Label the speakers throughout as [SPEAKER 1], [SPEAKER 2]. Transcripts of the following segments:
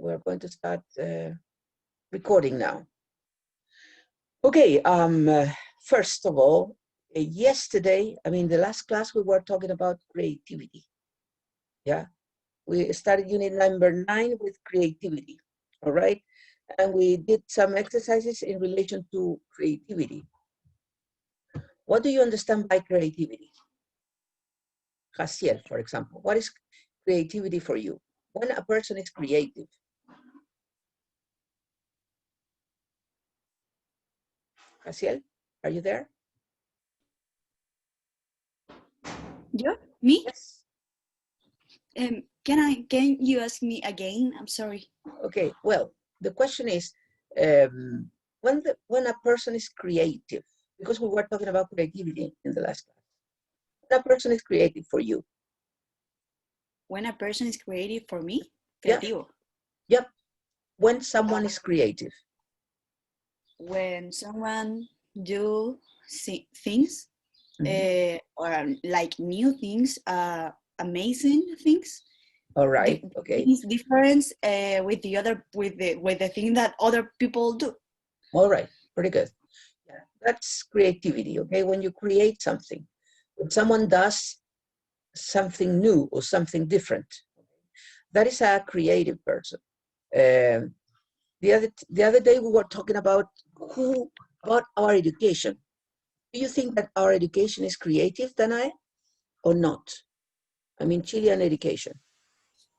[SPEAKER 1] we're going to start recording now. Okay, first of all, yesterday, the last class we were talking about creativity. Yeah, we started unit number 9 with creativity, all right? And we did some exercises in relation to creativity. What do you understand by creativity? Jaciel, for example, what is creativity for you? When a person is creative? Jaciel, are you there?
[SPEAKER 2] Yeah, me?
[SPEAKER 1] Yes.
[SPEAKER 2] Can you ask me again? I'm sorry.
[SPEAKER 1] Okay, well, the question is, when a person is creative, because we were talking about creativity in the last class, when a person is creative for you?
[SPEAKER 2] When a person is creative for me?
[SPEAKER 1] Creativo.
[SPEAKER 2] Yeah.
[SPEAKER 1] Yep. When someone is creative.
[SPEAKER 2] When someone do things, or like new things, amazing things.
[SPEAKER 1] All right. Okay.
[SPEAKER 2] Things different with the thing that other people do.
[SPEAKER 1] All right. Pretty good. Yeah, that's creativity. Okay, when you create something, when someone does something new or something different, that is a creative person. The other day we were talking about our education. Do you think that our education is creative, Danae, or not? Chilean education.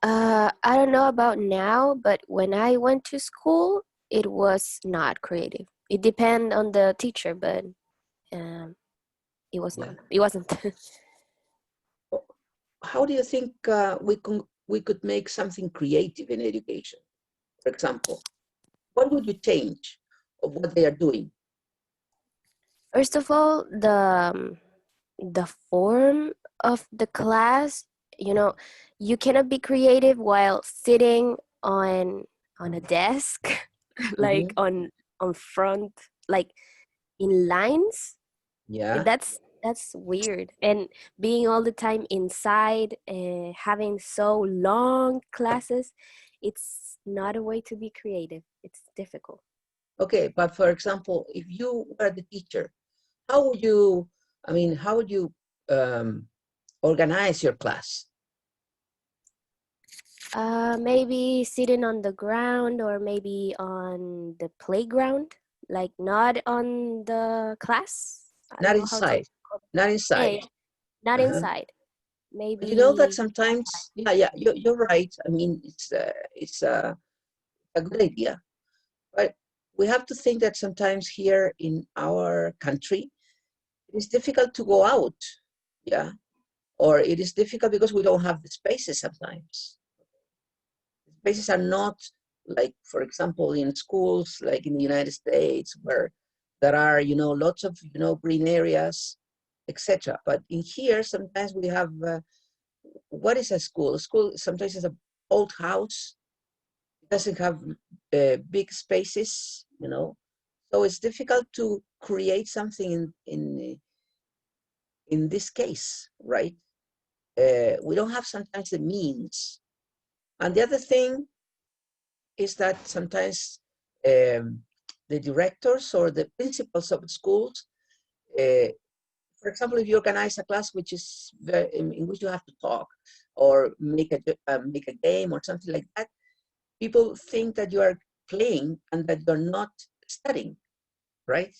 [SPEAKER 3] I don't know about now, but when I went to school, it was not creative. It depends on the teacher, but it was not. It wasn't.
[SPEAKER 1] How do you think we could make something creative in education? For example, what would you change of what they are doing?
[SPEAKER 3] First of all, the form of the class. You cannot be creative while sitting on a desk, like on front, like in lines.
[SPEAKER 1] Yeah.
[SPEAKER 3] That's weird. And being all the time inside, having so long classes, it's not a way to be creative. It's difficult.
[SPEAKER 1] Okay, but for example, if you were the teacher, how would you organize your class?
[SPEAKER 3] Maybe sitting on the ground or maybe on the playground, like not on the class. I
[SPEAKER 1] Not
[SPEAKER 3] don't know how to.
[SPEAKER 1] inside. Not inside.
[SPEAKER 3] Yeah, not inside.
[SPEAKER 1] But you know that
[SPEAKER 3] Maybe.
[SPEAKER 1] sometimes, you're right. It's a good idea, but we have to think that sometimes here in our country, it is difficult to go out, yeah, or it is difficult because we don't have the spaces sometimes. Spaces are not like, for example, in schools, like in the United States, where there are, lots of, green areas, etc. But in here, sometimes we have, what is a school? A school sometimes is an old house. It doesn't have big spaces, So it's difficult to create something in this case, right? We don't have sometimes the means. And the other thing is that sometimes the directors or the principals of schools, for example, if you organize a class which is in which you have to talk or make a game or something like that, people think that you are playing and that you're not studying, right?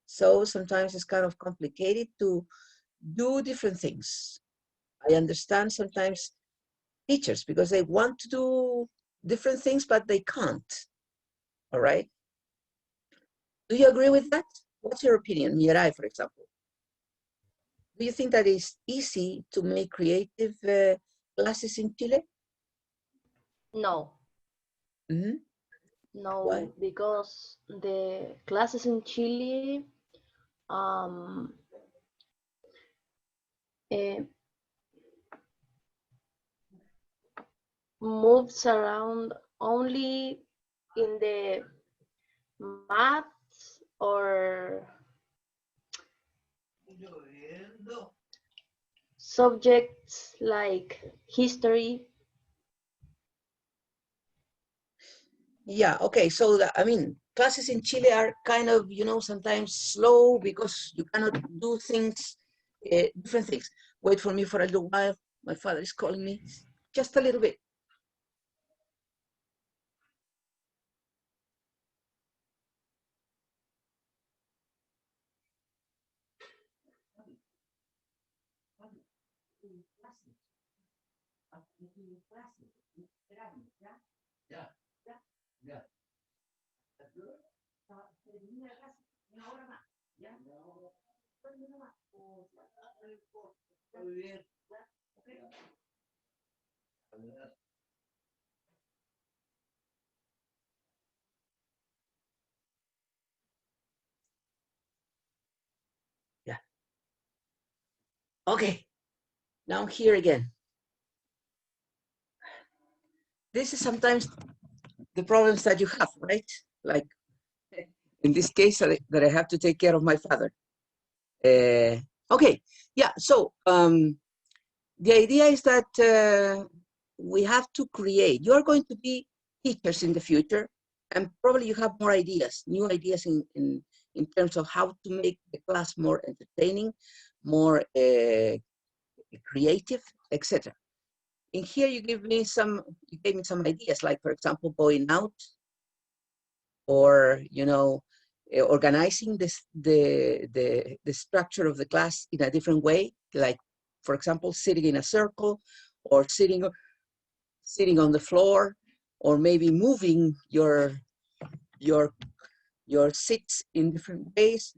[SPEAKER 1] So sometimes it's kind of complicated to do different things. I understand sometimes teachers because they want to do different things, but they can't. All right. Do you agree with that? What's your opinion, Mirai, for example? Do you think that it's easy to make creative classes in Chile?
[SPEAKER 4] No.
[SPEAKER 1] Mm-hmm.
[SPEAKER 4] No,
[SPEAKER 1] Why?
[SPEAKER 4] because the classes in Chile um, eh, moves around only in the maths or subjects like history.
[SPEAKER 1] Yeah, okay. So, I mean, classes in Chile are kind of, you know, sometimes slow because you cannot do things, different things. Wait for me for a little while. My father is calling me. Just a little bit. Yeah. Okay. Now I'm here again. This is sometimes the problems that you have, right? Like in this case that I have to take care of my father. Okay. Yeah. So the idea is that we have to create. You are going to be teachers in the future, and probably you have more ideas, new ideas in terms of how to make the class more entertaining, more creative, etc. In here, you gave me some ideas, like for example, going out, or you know, organizing the structure of the class in a different way, like for example, sitting in a circle, or sitting on the floor, or maybe moving your your seats in different ways.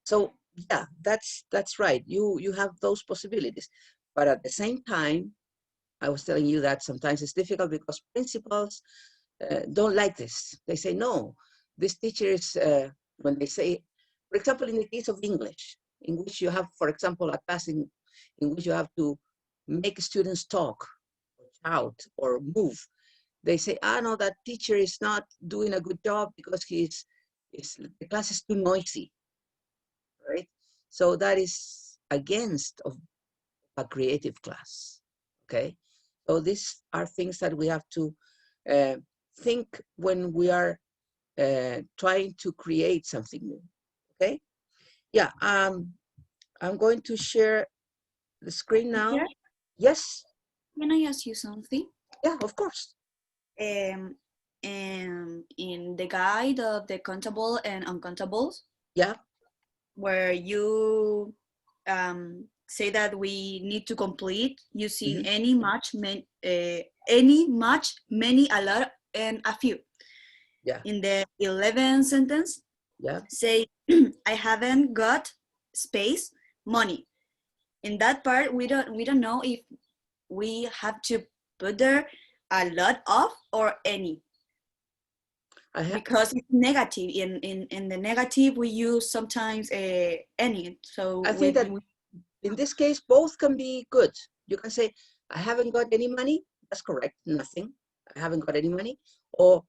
[SPEAKER 1] So yeah, that's right. You have those possibilities, but at the same time, I was telling you that sometimes it's difficult because principals don't like this. They say no. This teacher is when they say, for example, in the case of English, in which you have, for example, a class in which you have to make students talk, or shout, or move. They say, ah, no, that teacher is not doing a good job because the class is too noisy, right? So that is against of a creative class, okay? So these are things that we have to uh, think when we are trying to create something new, okay? Yeah, I'm going to share the screen now.
[SPEAKER 2] Here,
[SPEAKER 1] Yes,
[SPEAKER 2] can I ask you something?
[SPEAKER 1] yeah, of course.
[SPEAKER 2] Um, in the guide of the countable and uncountables,
[SPEAKER 1] Yeah,
[SPEAKER 2] where you say that we need to complete using
[SPEAKER 1] mhm,
[SPEAKER 2] any much, many, a lot, and a few.
[SPEAKER 1] yeah,
[SPEAKER 2] In the 11th sentence,
[SPEAKER 1] yeah.
[SPEAKER 2] say, I haven't got space, money. In that part, we don't know if we have to put there a lot of or any, because it's negative. In the negative, we use sometimes any. So
[SPEAKER 1] I think that in this case, both can be good. You can say, I haven't got any money. That's correct, nothing. I haven't got any money. Or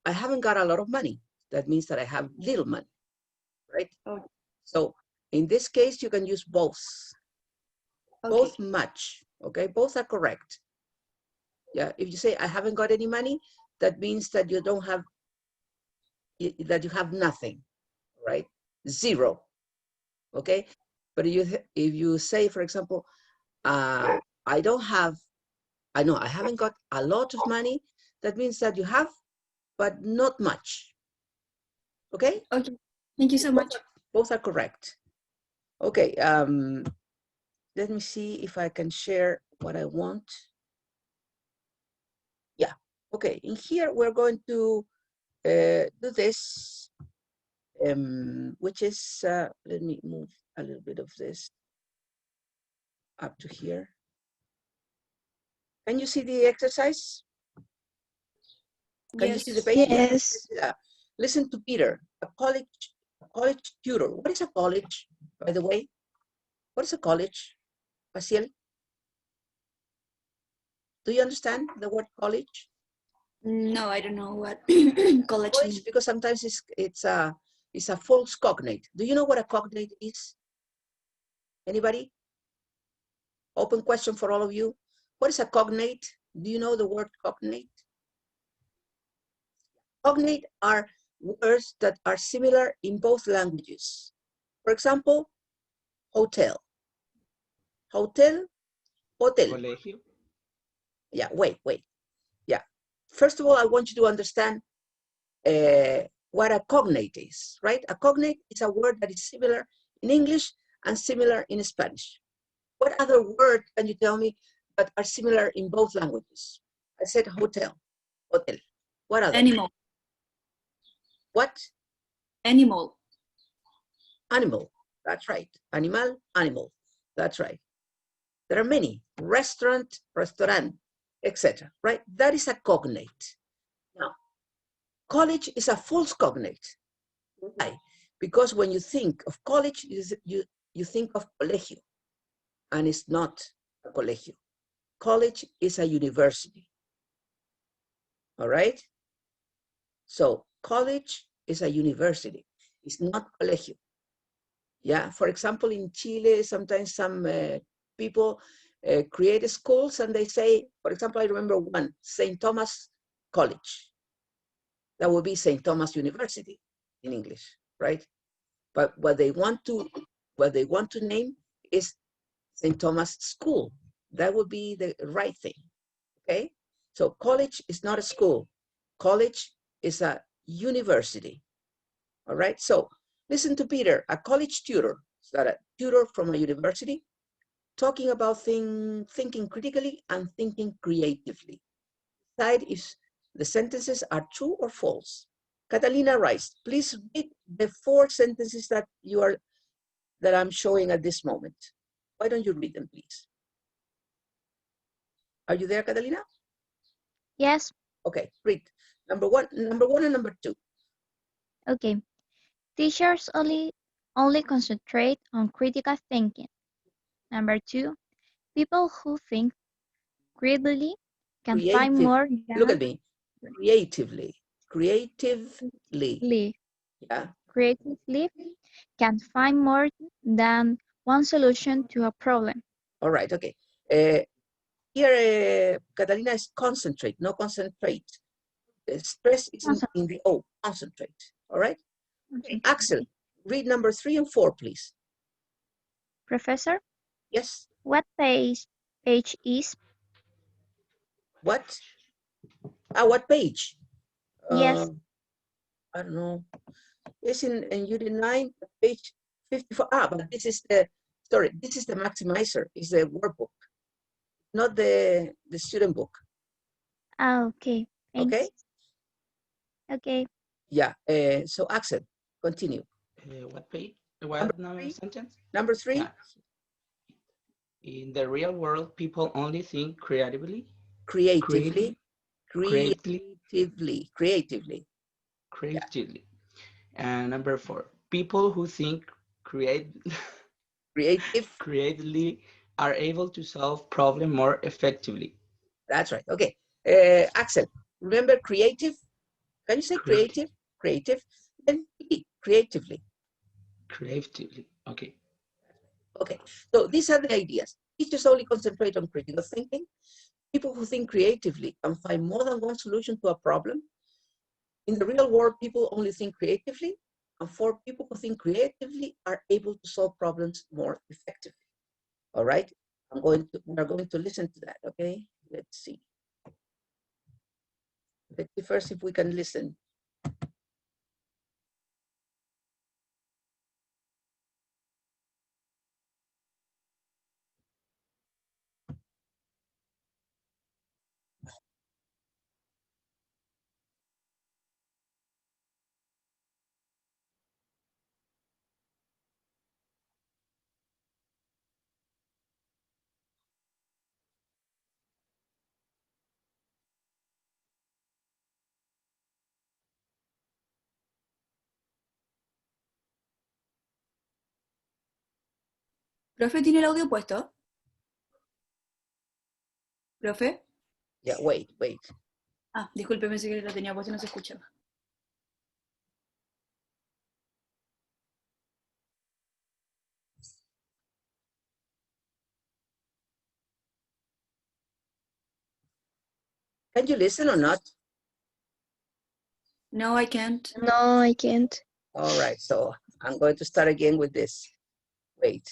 [SPEAKER 1] I haven't got a lot of money. That means that I have little money, right?
[SPEAKER 2] okay.
[SPEAKER 1] So in this case, you can use both.
[SPEAKER 2] Okay.
[SPEAKER 1] Both match, okay? Both are correct. Yeah, if you say I haven't got any money, that means that you don't have, that you have nothing, right? Zero, okay? But if you say, for example, I don't have, I know I haven't got a lot of money, that means that you have, but not much, okay?
[SPEAKER 2] Okay. Thank you so much.
[SPEAKER 1] Both are correct. Okay, let me see if I can share what I want. Yeah, okay, in here we're going to do this, which is, let me move a little bit of this up to here. Can you see the exercise? Can you see the
[SPEAKER 2] Yes.
[SPEAKER 1] page? Yeah.
[SPEAKER 3] Yes.
[SPEAKER 1] Listen to Peter, a college tutor. What is a college, by the way? What is a college, Paciel? Do you understand the word college?
[SPEAKER 2] No, I don't know what college
[SPEAKER 1] College,
[SPEAKER 2] means.
[SPEAKER 1] because sometimes it's a false cognate. Do you know what a cognate is? Anybody? Open question for all of you. What is a cognate? Do you know the word cognate? Cognate are words that are similar in both languages. For example, hotel. Hotel, hotel.
[SPEAKER 5] Colegio.
[SPEAKER 1] Yeah, wait. Yeah. First of all, I want you to understand what a cognate is, right? A cognate is a word that is similar in English and similar in Spanish. What other word can you tell me that are similar in both languages? I said hotel, hotel. What other?
[SPEAKER 2] Animal.
[SPEAKER 1] What?
[SPEAKER 2] Animal.
[SPEAKER 1] Animal. That's right. Animal, animal. That's right. There are many. Restaurant, restaurant, etc. Right? That is a cognate. Now, college is a false cognate. Why? Because when you think of college, you think of colegio, and it's not a colegio. College is a university. All right? So college is a university. It's not colegio. Yeah, for example, in Chile, sometimes some people create schools and they say, for example, I remember one, St. Thomas College. That would be St. Thomas University in English, right? But what they want to name is St. Thomas School. That would be the right thing, okay? So college is not a school. College is a university, all right? So listen to Peter, a college tutor, is that a tutor from a university, talking about thinking critically and thinking creatively. Decide if the sentences are true or false. Catalina Rice, please read the 4 sentences that I'm showing at this moment. Why don't you read them, please? Are you there, Catalina?
[SPEAKER 6] Yes.
[SPEAKER 1] Okay, read. Number one and number 2.
[SPEAKER 6] Okay. Teachers only concentrate on critical thinking. Number 2, people who think creatively can find
[SPEAKER 1] Creative.
[SPEAKER 6] more
[SPEAKER 1] Look at
[SPEAKER 6] than
[SPEAKER 1] me. Creatively. Creatively. Yeah.
[SPEAKER 6] creatively can find more than one solution to a problem.
[SPEAKER 1] All right. Okay. Here, Catalina is concentrate, no concentrate. Stress is in the O. Concentrate. All right. Okay. Axel, read number 3 and 4, please.
[SPEAKER 6] Professor,
[SPEAKER 1] Yes.
[SPEAKER 6] what page is?
[SPEAKER 1] What? What page?
[SPEAKER 6] Yes.
[SPEAKER 1] I don't know. It's in Unit 9, page 54. But this is this is the maximizer. It's the workbook, not the student book.
[SPEAKER 6] Okay. Thanks.
[SPEAKER 1] Okay?
[SPEAKER 6] Okay.
[SPEAKER 1] Yeah. So Axel, continue.
[SPEAKER 5] What page? What
[SPEAKER 1] Number 3?
[SPEAKER 5] sentence?
[SPEAKER 1] Number 3?
[SPEAKER 5] Yeah. In the real world, people only think creatively.
[SPEAKER 1] Creatively.
[SPEAKER 5] Creatively.
[SPEAKER 1] Creatively.
[SPEAKER 5] Creatively. And number 4, people who think creatively are able to solve problems more effectively.
[SPEAKER 1] That's right. Okay. Axel, remember creative? Can you say creative? Creative. Then creatively.
[SPEAKER 5] Creatively. Okay.
[SPEAKER 1] Okay. So these are the ideas. Teachers only concentrate on critical thinking. People who think creatively can find more than one solution to a problem. In the real world, people only think creatively, and 4 people who think creatively are able to solve problems more effectively. All right, we're going to listen to that, okay? Let's see. Let's see first if we can listen.
[SPEAKER 2] ¿Profe tiene el audio puesto? ¿Profe?
[SPEAKER 1] Yeah, wait.
[SPEAKER 2] Ah, disculpe, pensé que lo tenía puesto y no se escuchaba.
[SPEAKER 1] Can you listen or not?
[SPEAKER 2] No, I can't.
[SPEAKER 6] No, I can't.
[SPEAKER 1] All right, so I'm going to start again with this. Wait.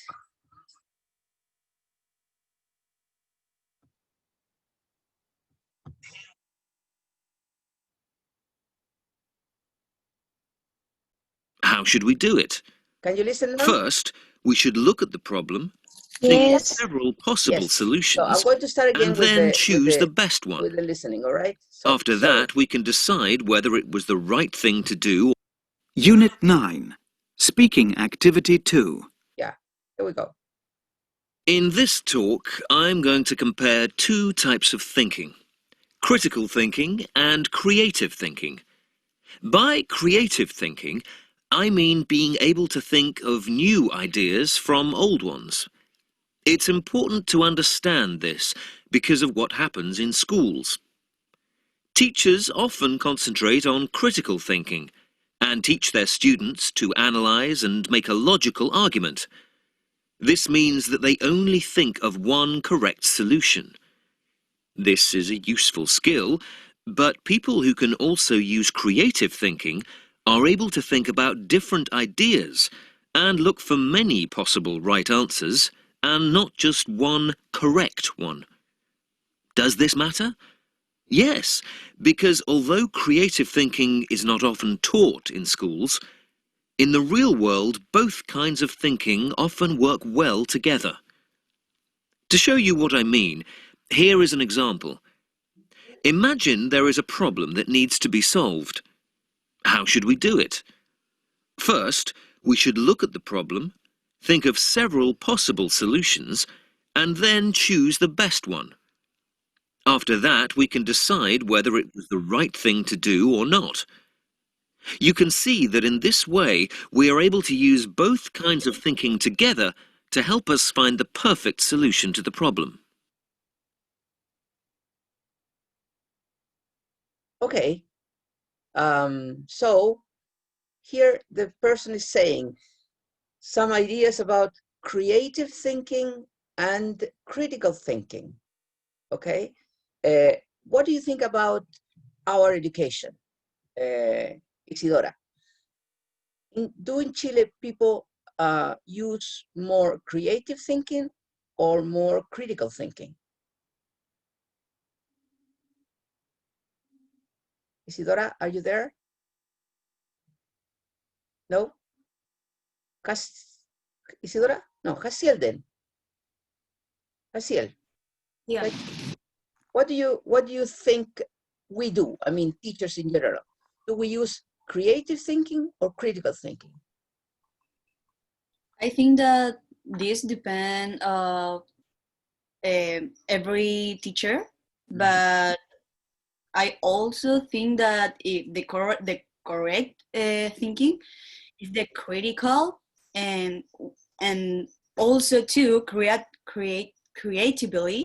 [SPEAKER 7] How should we do it?
[SPEAKER 1] Can you listen now?
[SPEAKER 7] First, we should look at the problem, think of
[SPEAKER 6] Yes.
[SPEAKER 7] several possible
[SPEAKER 1] Yes. So I'm
[SPEAKER 7] solutions,
[SPEAKER 1] going to start again
[SPEAKER 7] and
[SPEAKER 1] with
[SPEAKER 7] then choose the best one.
[SPEAKER 1] with the listening, all right? So,
[SPEAKER 7] After that, we can decide whether it was the right thing to do.
[SPEAKER 8] Unit 9. Speaking Activity 2.
[SPEAKER 1] yeah, here we go.
[SPEAKER 7] In this talk, I'm going to compare two types of thinking: critical thinking and creative thinking. By creative thinking, I mean being able to think of new ideas from old ones. It's important to understand this because of what happens in schools. Teachers often concentrate on critical thinking and teach their students to analyze and make a logical argument. This means that they only think of one correct solution. This is a useful skill, but people who can also use creative thinking are able to think about different ideas and look for many possible right answers and not just one correct one. Does this matter? Yes, because although creative thinking is not often taught in schools, in the real world both kinds of thinking often work well together. To show you what I mean, here is an example. Imagine there is a problem that needs to be solved. How should we do it? First, we should look at the problem, think of several possible solutions, and then choose the best one. After that, we can decide whether it was the right thing to do or not. You can see that in this way, we are able to use both kinds of thinking together to help us find the perfect solution to the problem.
[SPEAKER 1] Okay. So here the person is saying some ideas about creative thinking and critical thinking. Okay. What do you think about our education, Isidora? Do in Chile people use more creative thinking or more critical thinking? Isidora, are you there? No? Isidora? No, Jaciel then. Jaciel.
[SPEAKER 2] Yeah.
[SPEAKER 1] Like, what do you think we do? I mean, teachers in general. Do we use creative thinking or critical thinking?
[SPEAKER 2] I think that this depends of every teacher, but I also think that if the correct thinking is the critical and also to create creatively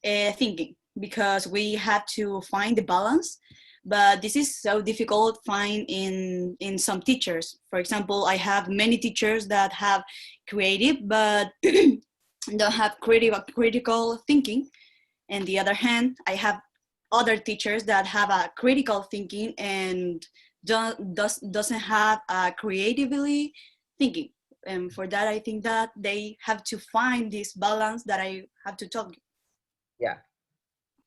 [SPEAKER 2] thinking, because we have to find the balance. But this is so difficult to find in some teachers. For example, I have many teachers that have creative but don't have critical thinking. On the other hand, I have other teachers that have a critical thinking and doesn't have a creatively thinking. And for that, I think that they have to find this balance that I have to talk.
[SPEAKER 1] Yeah.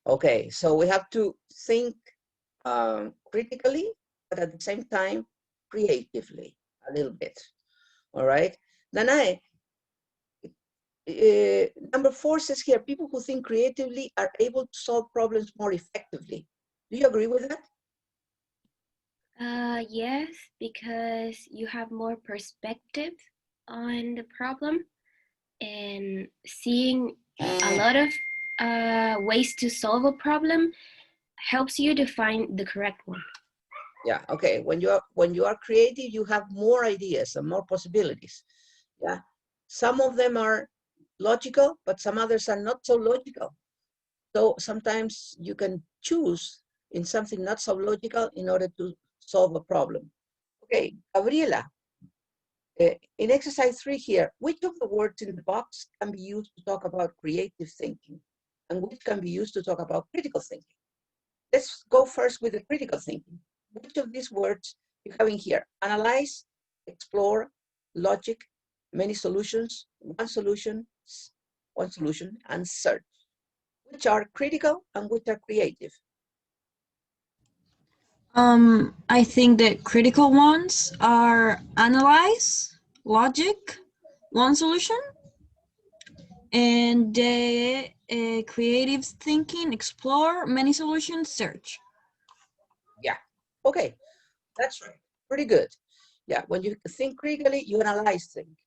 [SPEAKER 1] Okay, so we have to think critically, but at the same time, creatively a little bit. All right. Danae, number 4 says here, people who think creatively are able to solve problems more effectively. Do you agree with that?
[SPEAKER 3] Yes, because you have more perspective on the problem and seeing a lot of ways to solve a problem helps you to find the correct one.
[SPEAKER 1] Yeah. Okay. When you are creative, you have more ideas and more possibilities. Yeah. Some of them are logical, but some others are not so logical. So sometimes you can choose in something not so logical in order to solve a problem. Okay, Gabriela, in exercise 3 here, which of the words in the box can be used to talk about creative thinking and which can be used to talk about critical thinking? Let's go first with the critical thinking. which of these words you have in here? Analyze, explore, logic, many solutions, one solution, and search. Which are critical and which are creative?
[SPEAKER 9] I think the critical ones are analyze, logic, one solution, and the creative thinking, explore, many solutions, search.
[SPEAKER 1] Yeah, okay, that's right, pretty good. Yeah, when you think critically, you analyze things.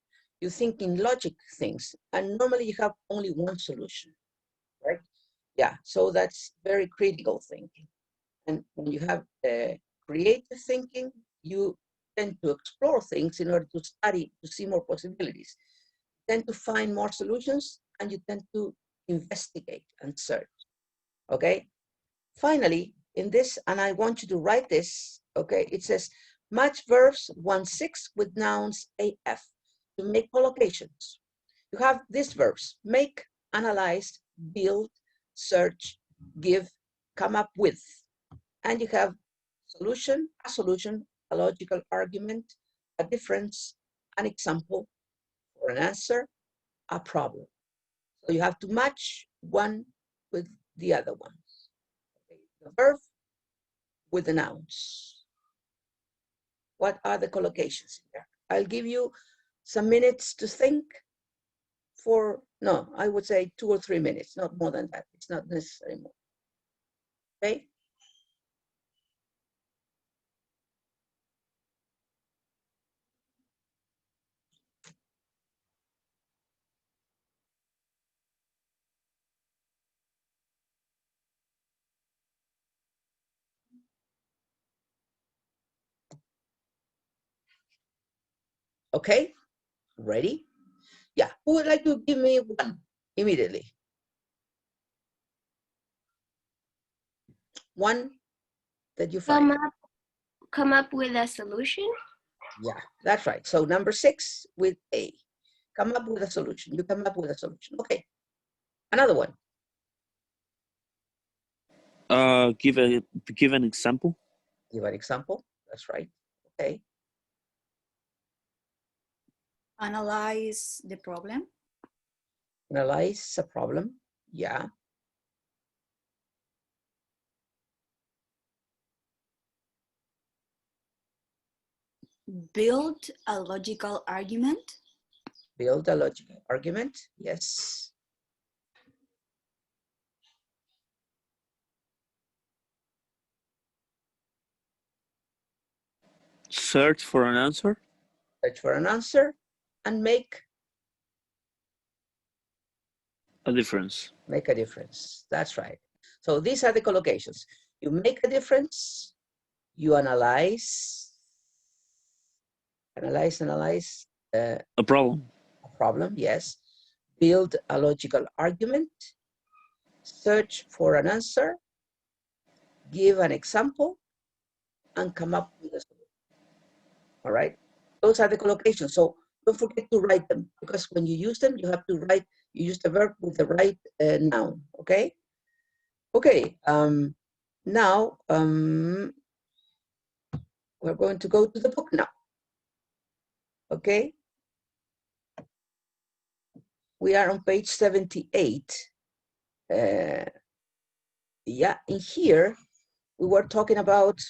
[SPEAKER 1] You think in logic things, and normally you have only one solution, right? Yeah, so that's very critical thinking. And when you have creative thinking, you tend to explore things in order to study, to see more possibilities, tend to find more solutions, and you tend to investigate and search, okay? Finally, in this, and I want you to write this, okay, it says, match verbs 1-6 with nouns AF to make collocations. You have these verbs, make, analyze, build, search, give, come up with. And you have solution, a logical argument, a difference, an example, or an answer, a problem. So you have to match one with the other one. Okay. The verb with the nouns. What are the collocations here? I'll give you some minutes to think for, no, I would say 2 or 3 minutes, not more than that. It's not necessary more. Okay? Okay, ready? Yeah, who would like to give me one immediately? One that you find.
[SPEAKER 3] Come up with a solution.
[SPEAKER 1] Yeah, that's right. So number 6 with A. Come up with a solution. You come up with a solution. Okay. Another one.
[SPEAKER 10] Give an example.
[SPEAKER 1] Give an example. That's right. Okay.
[SPEAKER 2] Analyze the problem.
[SPEAKER 1] Analyze a problem. Yeah.
[SPEAKER 2] Build a logical argument.
[SPEAKER 1] Build a logical argument. Yes.
[SPEAKER 10] Search for an answer.
[SPEAKER 1] Search for an answer and make
[SPEAKER 10] A difference.
[SPEAKER 1] Make a difference. That's right. So these are the collocations. You make a difference, you analyze,
[SPEAKER 10] A problem.
[SPEAKER 1] a problem, yes. Build a logical argument, search for an answer, give an example, and come up with a solution. All right? Those are the collocations. So don't forget to write them, because when you use them, you have to write, you use the verb with the right noun, okay? Okay, now we're going to go to the book now, okay? We are on page 78. Yeah, in here, we were talking about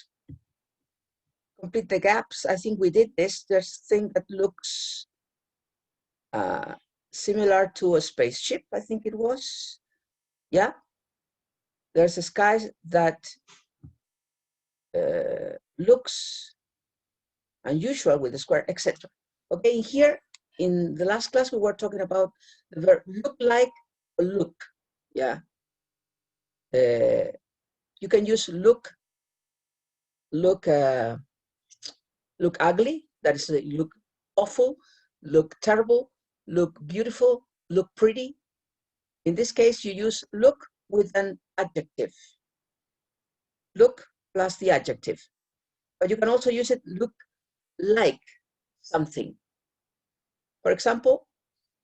[SPEAKER 1] complete the gaps. I think we did this. There's a thing that looks similar to a spaceship, I think it was. Yeah. There's a sky that looks unusual with the square, etc. Okay, in here, in the last class, we were talking about the verb look like or look. Yeah. You can use look ugly, that is look awful, look terrible, look beautiful, look pretty. In this case, you use look with an adjective. Look plus the adjective. But you can also use it look like something. For example,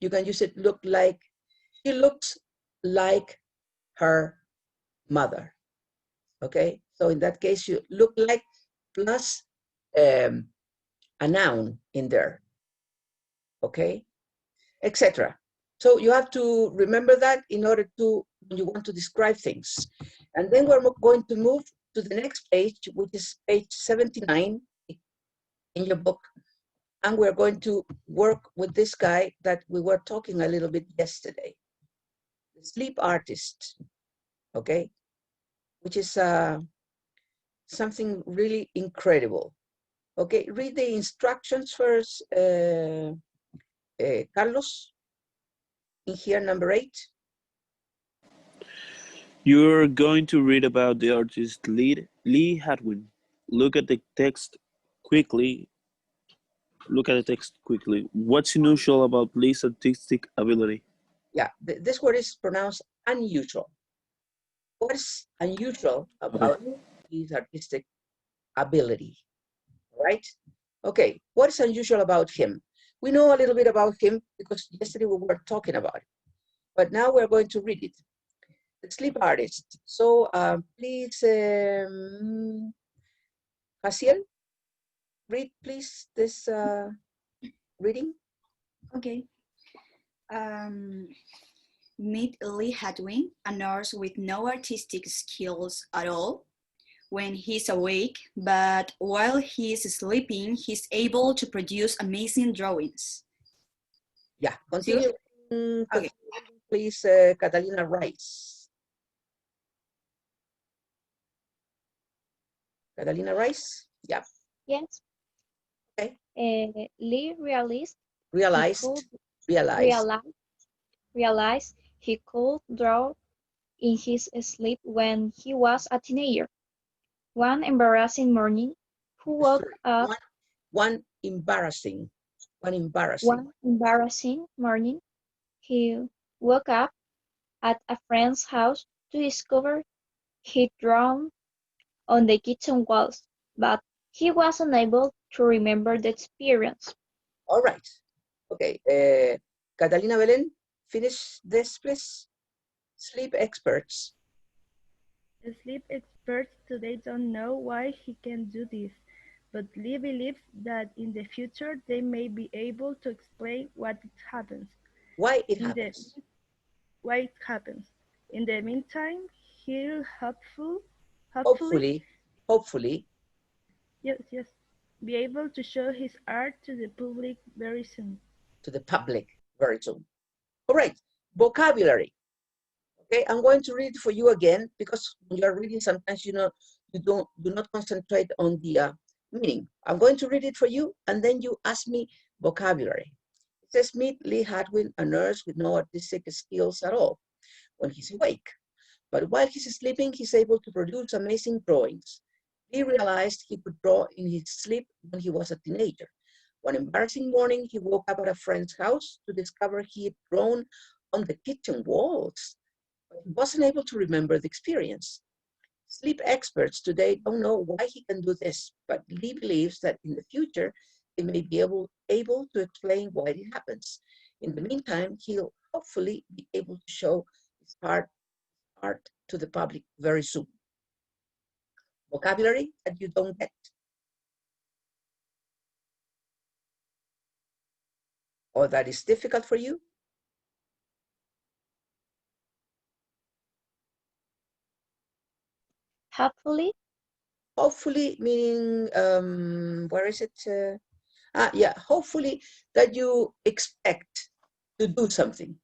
[SPEAKER 1] you can use it look like, she looks like her mother. Okay, so in that case, you look like plus a noun in there, okay, etc. So you have to remember that in order to, when you want to describe things. And then we're going to move to the next page, which is page 79 in your book. And we're going to work with this guy that we were talking a little bit yesterday, the sleep artist, okay, which is something really incredible. Okay, read the instructions first, Carlos, in here, number 8.
[SPEAKER 10] You're going to read about the artist Lee Hadwin. Look at the text quickly. What's unusual about Lee's artistic ability?
[SPEAKER 1] Yeah, this word is pronounced unusual. What is unusual about his artistic ability, right? Okay, what is unusual about him? We know a little bit about him because yesterday we were talking about it, but now we're going to read it. The sleep artist. So please, Haciel, read please this reading.
[SPEAKER 2] Okay. Meet Lee Hadwin, a nurse with no artistic skills at all when he's awake, but while he's sleeping, he's able to produce amazing drawings.
[SPEAKER 1] Yeah, continue.
[SPEAKER 2] Okay.
[SPEAKER 1] Please, Catalina Rice. Catalina Rice, yeah.
[SPEAKER 6] Yes.
[SPEAKER 1] Okay.
[SPEAKER 6] Lee realized he could draw in his sleep when he was a teenager. One embarrassing morning, he woke up.
[SPEAKER 1] One embarrassing
[SPEAKER 6] morning, he woke up at a friend's house to discover he'd drawn on the kitchen walls, but he was unable to remember the experience.
[SPEAKER 1] All right. Okay. Catalina Belen, finish this, please. Sleep experts.
[SPEAKER 11] The sleep experts today don't know why he can do this, but Lee believes that in the future they may be able to explain what it happens.
[SPEAKER 1] Why it happens.
[SPEAKER 11] In the meantime, he'll
[SPEAKER 1] hopefully,
[SPEAKER 11] yes, be able to show his art to the public very soon.
[SPEAKER 1] All right, vocabulary. Okay, I'm going to read for you again because when you're reading, sometimes you do not concentrate on the meaning. I'm going to read it for you, and then you ask me vocabulary. It says, meet Lee Hadwin, a nurse with no artistic skills at all when he's awake. But while he's sleeping, he's able to produce amazing drawings. He realized he could draw in his sleep when he was a teenager. One embarrassing morning, he woke up at a friend's house to discover he had drawn on the kitchen walls, but he wasn't able to remember the experience. Sleep experts today don't know why he can do this, but Lee believes that in the future, they may be able to explain why it happens. In the meantime, he'll hopefully be able to show his art to the public very soon. Vocabulary that you don't get. Or that is difficult for you. Hopefully meaning, where is it? Yeah, hopefully that you expect to do something.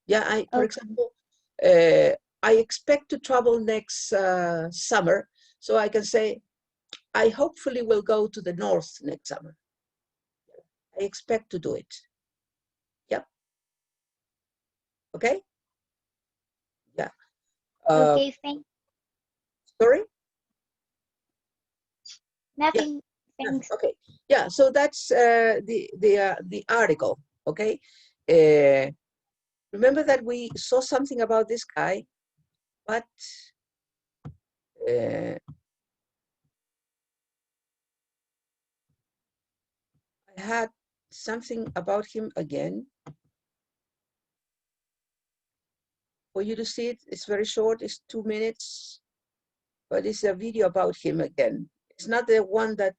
[SPEAKER 1] Yeah, for example, I expect to travel next summer, so I can say, I hopefully will go to the north next summer. I expect to do it. Yep. Okay? Yeah.
[SPEAKER 6] Okay, thanks.
[SPEAKER 1] Sorry?
[SPEAKER 6] Nothing.
[SPEAKER 1] Yeah.
[SPEAKER 6] Thanks.
[SPEAKER 1] Okay. Yeah, so that's the article, okay? Remember that we saw something about this guy, but I had something about him again. For you to see it, it's very short, it's 2 minutes, but it's a video about him again. It's not the one that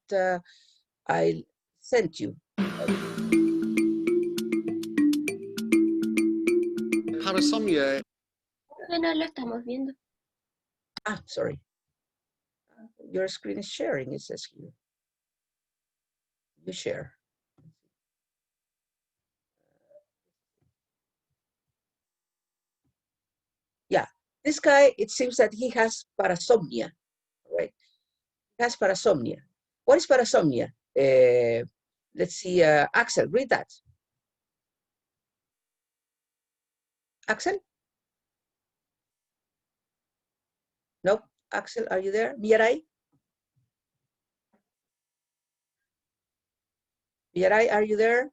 [SPEAKER 1] I sent you.
[SPEAKER 12] Parasomnia.
[SPEAKER 3] No lo estamos viendo.
[SPEAKER 1] Ah, sorry. Your screen is sharing, it says here. You share. Yeah, this guy, it seems that he has parasomnia, right? He has parasomnia. What is parasomnia? Let's see, Axel, read that. Axel? No, Axel, are you there? Mirai? Mirai, are you there?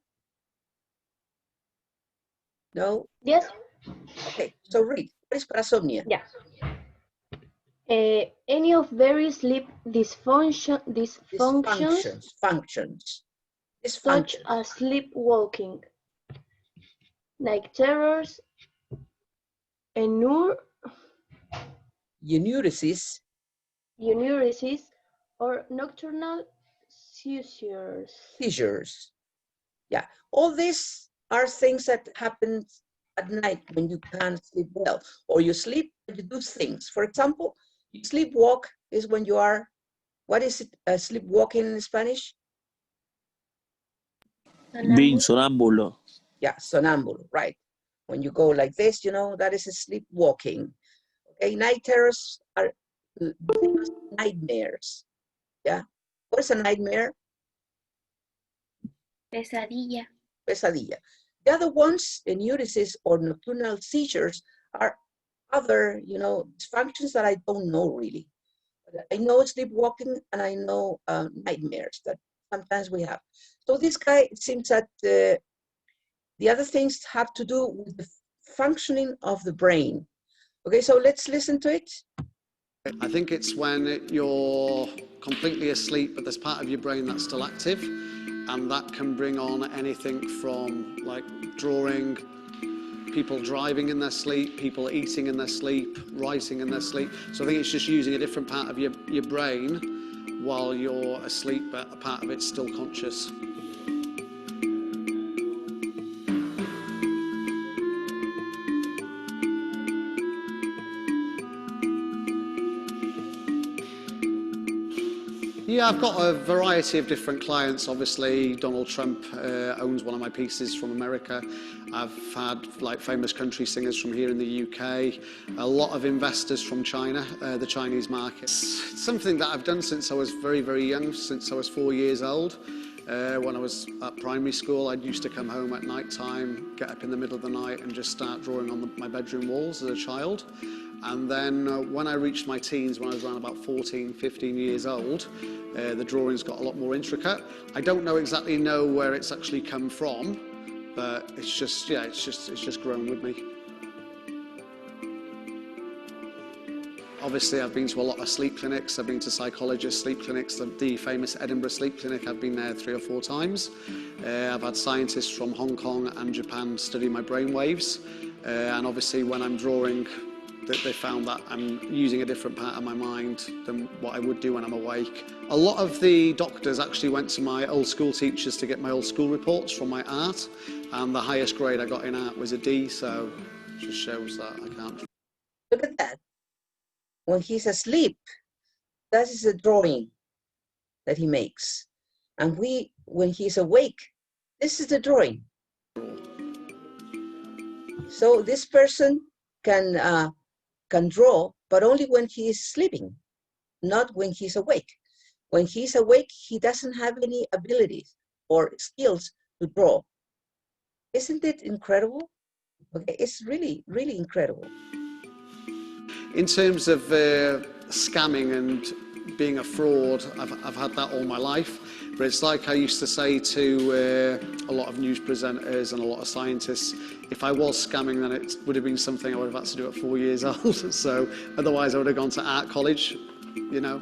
[SPEAKER 1] No?
[SPEAKER 4] Yes.
[SPEAKER 1] Okay, so read. What is parasomnia?
[SPEAKER 4] Yeah. Any of various sleep dysfunctions
[SPEAKER 1] Functions.
[SPEAKER 4] such as sleepwalking, night terrors,
[SPEAKER 1] Enuresis,
[SPEAKER 4] or nocturnal seizures.
[SPEAKER 1] Yeah, all these are things that happen at night when you can't sleep well, or you sleep, but you do things. For example, you sleepwalk is when you are, what is it, sleepwalking in Spanish?
[SPEAKER 10] Being sonambulo.
[SPEAKER 1] Yeah, sonambulo, right. When you go like this, you know, that is a sleepwalking. Okay, night terrors are nightmares. Yeah, what is a nightmare?
[SPEAKER 3] Pesadilla.
[SPEAKER 1] Pesadilla. The other ones, enuresis or nocturnal seizures, are other, you know, dysfunctions that I don't know really. I know sleepwalking and I know nightmares that sometimes we have. So this guy, it seems that the other things have to do with the functioning of the brain. Okay, so let's listen to it.
[SPEAKER 12] I think it's when you're completely asleep, but there's part of your brain that's still active, and that can bring on anything from like drawing, people driving in their sleep, people eating in their sleep, writing in their sleep. So I think it's just using a different part of your brain while you're asleep, but a part of it's still conscious. Yeah, I've got a variety of different clients. Obviously, Donald Trump owns one of my pieces from America. I've had like famous country singers from here in the UK, a lot of investors from China, the Chinese market. It's something that I've done since I was very, very young, since I was 4 years old. When I was at primary school, I used to come home at night time, get up in the middle of the night and just start drawing on my bedroom walls as a child. And then when I reached my teens, when I was around about 14, 15 years old, the drawings got a lot more intricate. I don't exactly know where it's actually come from, but it's just, yeah, it's just grown with me. Obviously, I've been to a lot of sleep clinics. I've been to psychologist sleep clinics, the famous Edinburgh Sleep Clinic. I've been there 3 or 4 times. I've had scientists from Hong Kong and Japan study my brain waves. And obviously, when I'm drawing, they found that I'm using a different part of my mind than what I would do when I'm awake. A lot of the doctors actually went to my old school teachers to get my old school reports from my art, and the highest grade I got in art was a D, so it just shows that I can't.
[SPEAKER 1] Look at that. When he's asleep, that is a drawing that he makes. And when he's awake, this is the drawing. So this person can draw, but only when he is sleeping, not when he's awake. When he's awake, he doesn't have any abilities or skills to draw. Isn't it incredible? Okay, it's really, really incredible.
[SPEAKER 12] In terms of scamming and being a fraud, I've had that all my life. But it's like I used to say to a lot of news presenters and a lot of scientists, if I was scamming, then it would have been something I would have had to do at 4 years old. So otherwise I would have gone to art college, you know.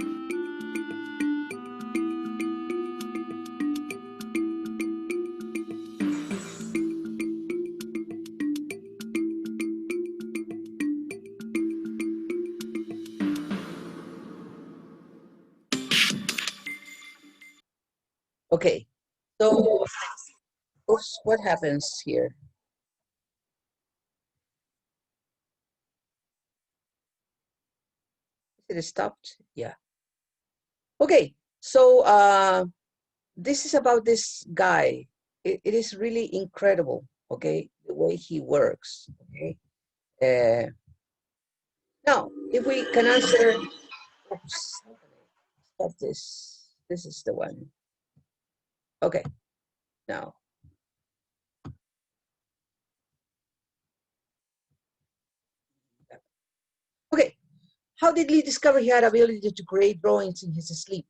[SPEAKER 1] Okay, so what happens here? It stopped? Yeah. Okay, so this is about this guy. It is really incredible, okay, the way he works, okay? Now, if we can answer, oops, stop this. This is the one. Okay, now. Okay, how did Lee discover he had ability to create drawings in his sleep?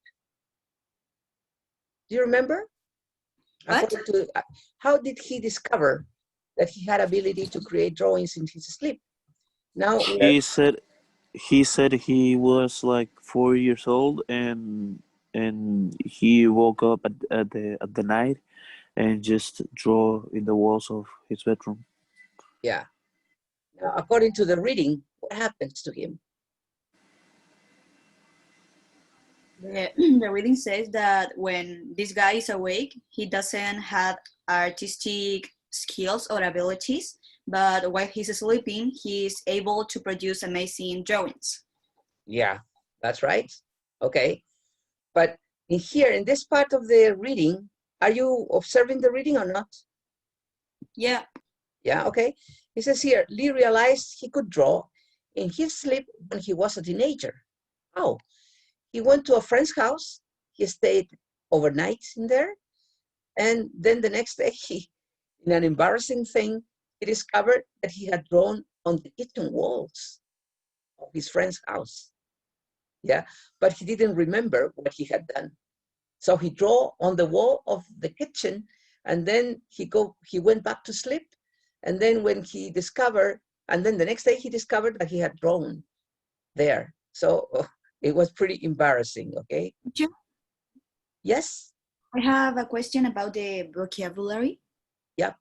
[SPEAKER 1] Do you remember?
[SPEAKER 2] What?
[SPEAKER 1] How did he discover that he had ability to create drawings in his sleep? Now
[SPEAKER 10] He said he was like 4 years old, and he woke up at the night and just draw in the walls of his bedroom.
[SPEAKER 1] yeah. Now, according to the reading, what happens to him?
[SPEAKER 2] The reading says that when this guy is awake, he doesn't have artistic skills or abilities, but while he's sleeping, he's able to produce amazing drawings.
[SPEAKER 1] Yeah, that's right. Okay, but in here, in this part of the reading, are you observing the reading or not?
[SPEAKER 2] Yeah.
[SPEAKER 1] Yeah, okay. It says here, Lee realized he could draw in his sleep when he was a teenager. Oh, he went to a friend's house. He stayed overnight in there. And then the next day, in an embarrassing thing, he discovered that he had drawn on the kitchen walls of his friend's house. Yeah, but he didn't remember what he had done. So he drew on the wall of the kitchen, and then he went back to sleep. And then when he discovered, and then the next day he discovered that he had drawn there. So it was pretty embarrassing, okay? Yes?
[SPEAKER 2] I have a question about the vocabulary.
[SPEAKER 1] Yep.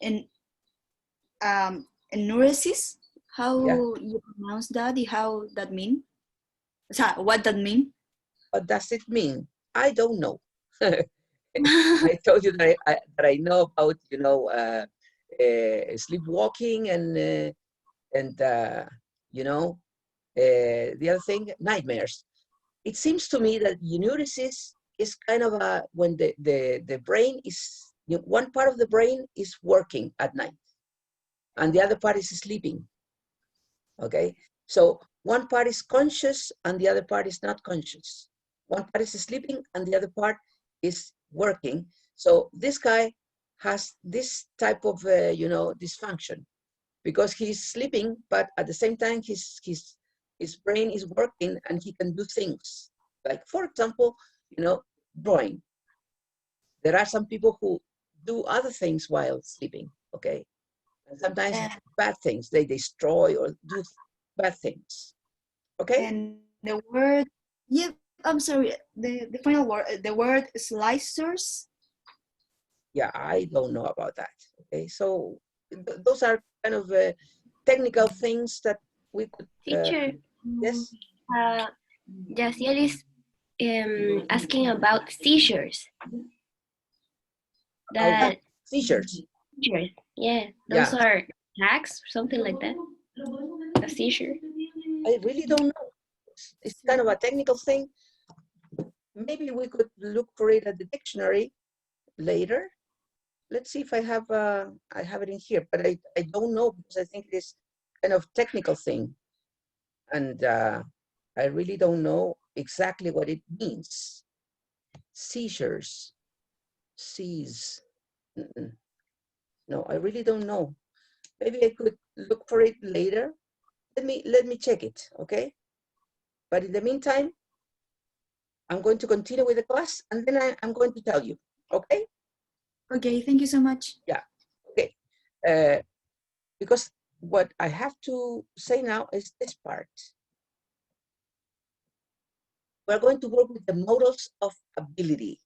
[SPEAKER 2] In enuresis, how you pronounce that? How that mean? What that mean?
[SPEAKER 1] What does it mean? I don't know. I told you that I know about, sleepwalking and the other thing, nightmares. It seems to me that enuresis is kind of when the brain is, one part of the brain is working at night and the other part is sleeping, okay? So one part is conscious and the other part is not conscious. One part is sleeping and the other part is working. So this guy has this type of, dysfunction because he's sleeping, but at the same time, his brain is working and he can do things. Like, for example, drawing. There are some people who do other things while sleeping, okay? And sometimes bad things. They destroy or do bad things, okay?
[SPEAKER 2] And the word, yeah, I'm sorry, the final word, the word slicers.
[SPEAKER 1] Yeah, I don't know about that, okay? So those are kind of technical things that we could...
[SPEAKER 3] Teacher,
[SPEAKER 1] yes?
[SPEAKER 3] Yaciel is asking about seizures. That
[SPEAKER 1] seizures.
[SPEAKER 3] Seizures, yeah, those are attacks, something like that. A seizure.
[SPEAKER 1] I really don't know. It's kind of a technical thing. Maybe we could look for it at the dictionary later. Let's see if I have it in here, but I don't know because I think it is kind of technical thing. And I really don't know exactly what it means. Seizures, seize. No, I really don't know. Maybe I could look for it later. Let me check it, okay? But in the meantime, I'm going to continue with the class and then I'm going to tell you, okay?
[SPEAKER 2] Okay, thank you so much.
[SPEAKER 1] Yeah, okay. Because what I have to say now is this part. We're going to work with the modals of ability.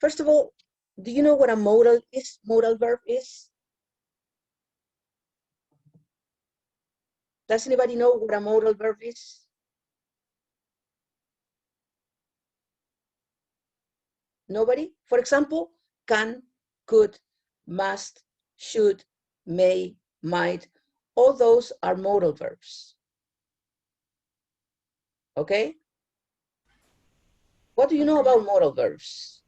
[SPEAKER 1] First of all, do you know what a modal is? Modal verb is? Does anybody know what a modal verb is? Nobody? For example, can, could, must, should, may, might, all those are modal verbs. Okay? What do you know about modal verbs?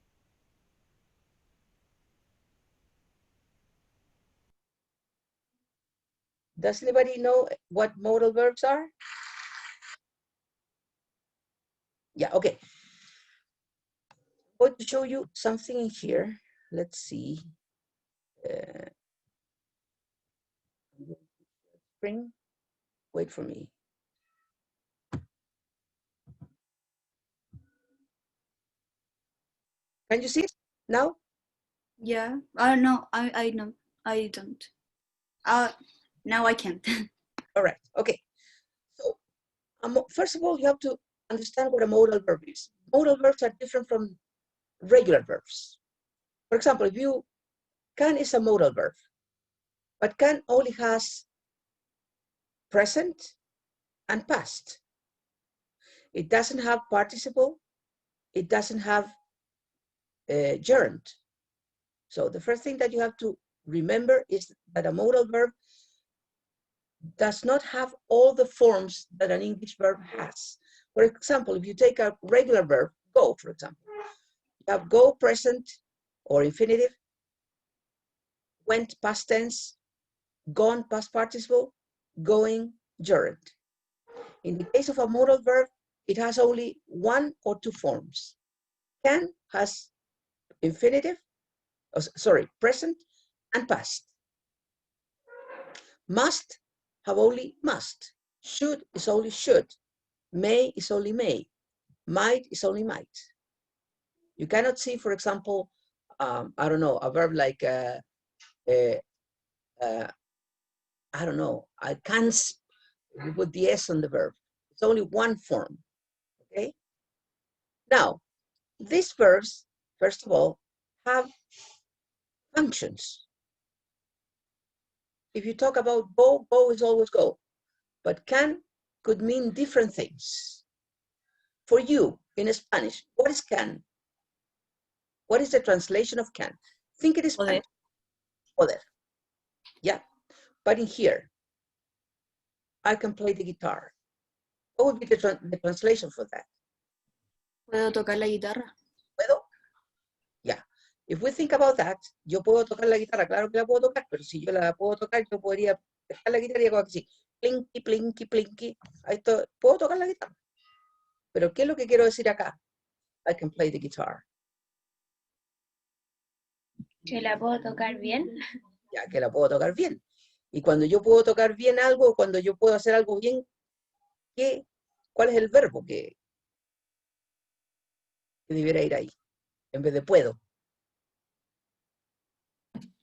[SPEAKER 1] Does anybody know what modal verbs are? Yeah, okay. I'm going to show you something in here. Let's see. Spring, wait for me. Can you see it now?
[SPEAKER 2] Yeah. I don't know. I know. I don't. Now I can't.
[SPEAKER 1] All right. Okay. So first of all, you have to understand what a modal verb is. Modal verbs are different from regular verbs. For example, if you can is a modal verb, but can only has present and past. It doesn't have participle. It doesn't have gerund. So the first thing that you have to remember is that a modal verb does not have all the forms that an English verb has. For example, if you take a regular verb, go, for example, you have go present or infinitive, went past tense, gone past participle, going gerund. In the case of a modal verb, it has only one or two forms. Can has infinitive, present and past. Must have only must. Should is only should. May is only may. Might is only might. You cannot see, for example, I don't know, a verb like, I don't know, I can't, you put the S on the verb. It's only one form, okay? Now, these verbs, first of all, have functions. If you talk about go, go is always go. But can could mean different things. For you, in Spanish, what is can? What is the translation of can? Think it is
[SPEAKER 2] Poder.
[SPEAKER 1] Poder. Yeah. But in here, I can play the guitar. What would be the translation for that?
[SPEAKER 2] Puedo tocar la guitarra.
[SPEAKER 1] ¿Puedo? Yeah. If we think about that, yo puedo tocar la guitarra, claro que la puedo tocar, pero si yo la puedo tocar, yo podría dejar la guitarra y hago así, plinky, plinky, plinky. Puedo tocar la guitarra. Pero ¿qué es lo que quiero decir acá? I can play the guitar.
[SPEAKER 6] ¿Que la puedo tocar bien?
[SPEAKER 1] Ya, que la puedo tocar bien. Y cuando yo puedo tocar bien algo, cuando yo puedo hacer algo bien, ¿cuál es el verbo que debiera ir ahí? En vez de puedo.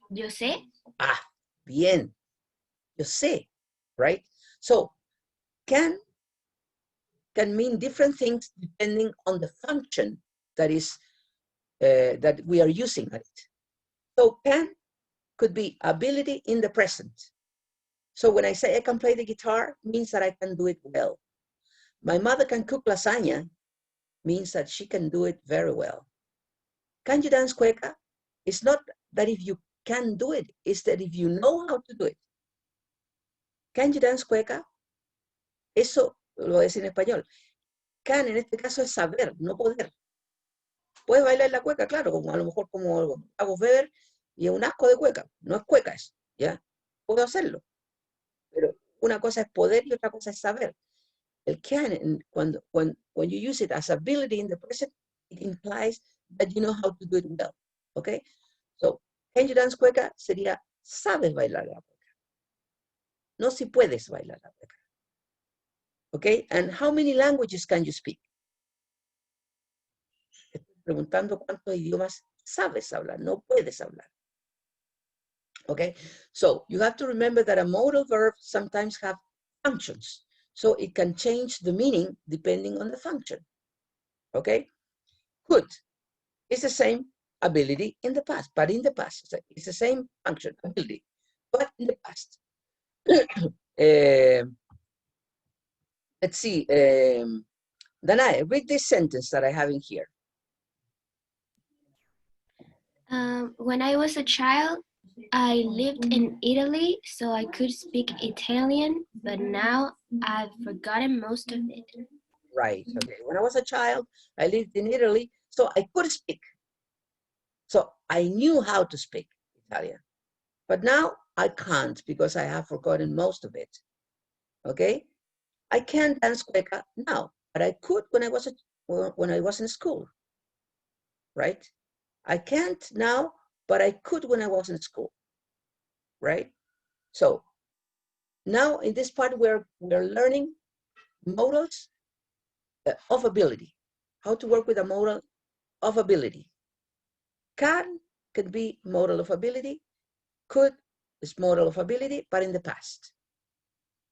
[SPEAKER 6] Yo sé.
[SPEAKER 1] Ah, bien. Yo sé, right? So, can mean different things depending on the function that is that we are using it. So can could be ability in the present. So when I say I can play the guitar, means that I can do it well. My mother can cook lasagna, means that she can do it very well. Can you dance cueca? It's not that if you can do it, it's that if you know how to do it. Can you dance cueca? Eso lo voy a decir en español. Can en este caso es saber, no poder. Puedes bailar la cueca, claro, como a lo mejor como hago Weber y es un asco de cueca. No es cueca eso, ¿ya? Puedo hacerlo. Pero una cosa es poder y otra cosa es saber. El can, when you use it as ability in the present, it implies that you know how to do it well, okay? So, can you dance cueca sería, sabes bailar la cueca. No si puedes bailar la cueca. Okay, and how many languages can you speak? Estoy preguntando cuántos idiomas sabes hablar, no puedes hablar. Okay, so you have to remember that a modal verb sometimes have functions. So it can change the meaning depending on the function. Okay, could is the same ability in the past, but in the past, it's the same function, ability, but in the past. Let's see, Danae, read this sentence that I have in here.
[SPEAKER 3] When I was a child, I lived in Italy, so I could speak Italian, but now I've forgotten most of it.
[SPEAKER 1] Right, okay. When I was a child, I lived in Italy, so I could speak. So I knew how to speak Italian. But now I can't because I have forgotten most of it. Okay? I can't dance cueca now, but I could when I was in school. Right? I can't now, but I could when I was in school. Right? So now in this part we're learning modals of ability. How to work with a modal of ability. Can be modal of ability. Could is modal of ability, but in the past.